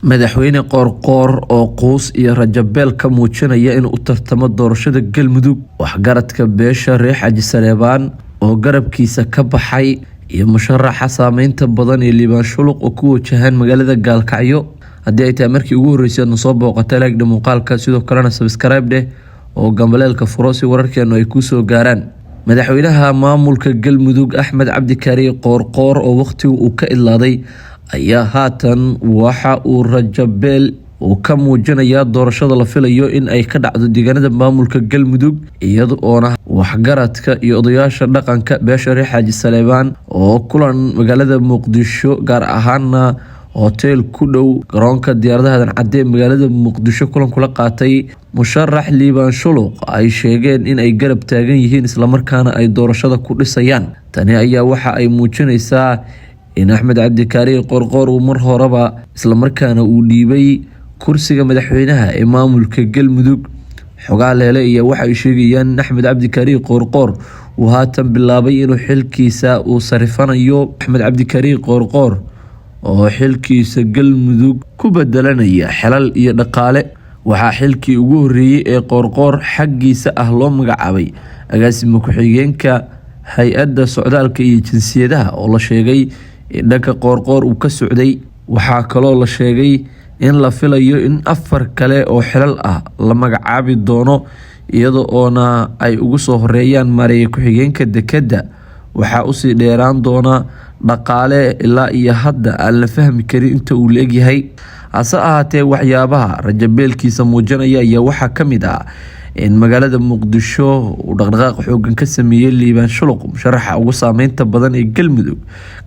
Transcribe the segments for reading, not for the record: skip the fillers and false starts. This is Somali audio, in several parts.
madaxweyne qoorqoor oo quus iyo rajabeel ka muujinaya in uu tartamo doorashada galmudug waxgaradka beesha reer xaji saleebaan oo garabkiisa ka baxay iyo musharaxa saameynta badan ee liibaan shuluq oo ku wajahan magaalada gaalkacyo haddii ay tahay markii ugu horeysay aad soo booqatay like muuqaalka sidoo kalena subscribe dheh oo gambaleelka furo si wararkeenu ay ku soo gaaraan madaxweynaha maamulka galmudug axmed cabdi kaari qoorqoor oo waqtigu uu ka ilaaday ayaa haatan waxa uu rajabeel uu ka muujinayaa doorashada la filayo in ay ka dhacdo deegaanada maamulka galmudug iyada oona waxgaradka iyo odayaasha dhaqanka beesha reer xaji saleebaan oo kulan magaalada muqdisho gaar ahaana hotel ku dhow garoonka diyaaradaha cadde magaalada muqdisho kulan kula qaatay musharax liibaan shuluq ay sheegeen in ay garab taagan yihiin isla markaana ay doorashada ku dhisayaan tani ayaa waxa ay muujinaysaa in axmed cabdi kaari qoorqoor uu mar horeba isla markaana uu dhiibay kursiga madaxweynaha ee maamulka galmudug xogaa leele iyo waxa ay sheegayaan in axmed cabdi kaari qoorqoor uu haatan bilaabay inuu xilkiisa uu sarifanayo axmed cabdi kaari qoorqoor oo xilkiisa galmudug ku bedelanaya xilal iyo dhaqaale waxaa xilkii ugu horeeyay ee qoorqoor xaggiisa ah loo magacaabay agaasimo ku-xigeenka hay-adda socdaalka iyo jinsiyadaha oo la sheegay in dhanka qoorqoor uu ka socday waxaa kaloo la sheegay in la filayo in 4 kale oo xilal ah la magacaabi doono iyada oona ay ugu soo horeeyaan mareeye ku-xigeenka dekedda waxaa usii dheeraan doona dhaqaale ilaa iyo hadda aan la fahmi karin inta uu leegyahay hase ahaatee waxyaabaha rajabeelkiisa muujinaya ayaa waxaa ka mid ah in magaalada muqdisho uu dhaqdhaqaaq xoogan ka sameeyey liibaan shuluq musharaxa ugu saameynta badan ee galmudug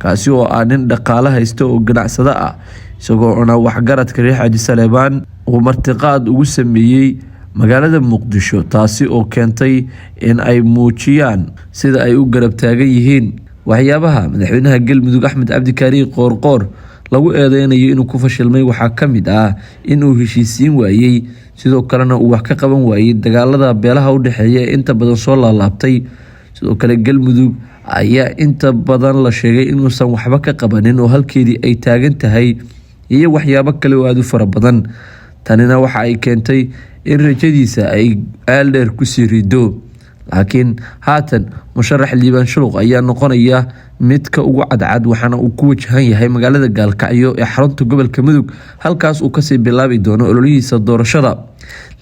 kaasi oo ah nin dhaqaale haysta oo ganacsado ah isagoona waxgaradka reer xaji saleebaan uu martiqaad ugu sameeyey magaalada muqdisho taasi oo keentay in ay muujiyaan sida ay u garab taagan yihiin waxyaabaha madaxweynaha galmudug axmed cabdi kaari qoorqoor lagu eedeynayo inuu ku fashilmay waxaa ka mid ah inuu heshiisiin waayey sidoo kalena uu wax ka qaban waayey dagaalada beelaha u dhexeeya ee inta badan soo laalaabtay sidoo kale galmudug ayaa inta badan la sheegay inuusan waxba ka qabanin oo halkeedii ay taagan tahay iyo waxyaabo kale oo aada u fara badan tanina waxa ay keentay in rajadiisa ay aaldheer kusii rido laakiin haatan musharax liibaan shuluq ayaa noqonaya midka ugu cadcad waxaana uu ku wajahan yahay magaalada gaalkacyo ee xarunta gobolka mudug halkaas uu kasii bilaabi doono ololihiisa doorashada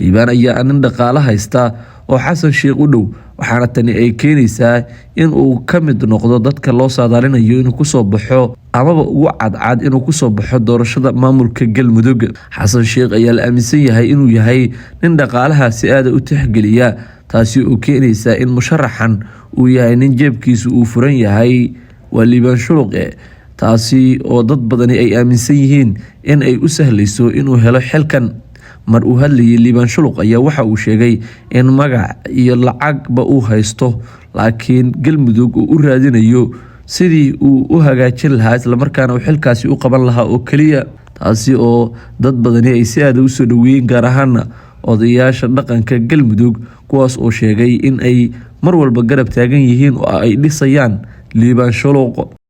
liibaan ayaa nin dhaqaale haysta oo xasan sheekh u dhow waxaana tani ay keenaysaa in uu ka mid noqdo dadka loo saadaalinayo inuu kusoo baxo amaba ugu cadcad inuu kusoo baxo doorashada maamulka galmudug xasan sheekh ayaa la aaminsan yahay inuu yahay nin dhaqaalaha si aada u tixgeliya taasi oo keenaysa in musharaxan uu yahay nin jeebkiisu uu furan yahay waa liibaan shuluqe taasi oo dad badani ay aaminsan yihiin in ay u sahlayso inuu helo xilkan mar uu hadlayay liibaan shuluq ayaa waxa uu sheegay in magac iyo lacagba uu haysto laakiin galmudug uu u raadinayo sidii uu u hagaajin lahaa islamarkaana uu xilkaasi u qaban lahaa oo keliya taasi oo dad badani ay si aada usoo dhaweeyeen gaar ahaana odayaasha dhaqanka galmudug kuwaas oo sheegay in ay mar walba garab taagan yihiin oo ay dhisayaan liibaan shuluq.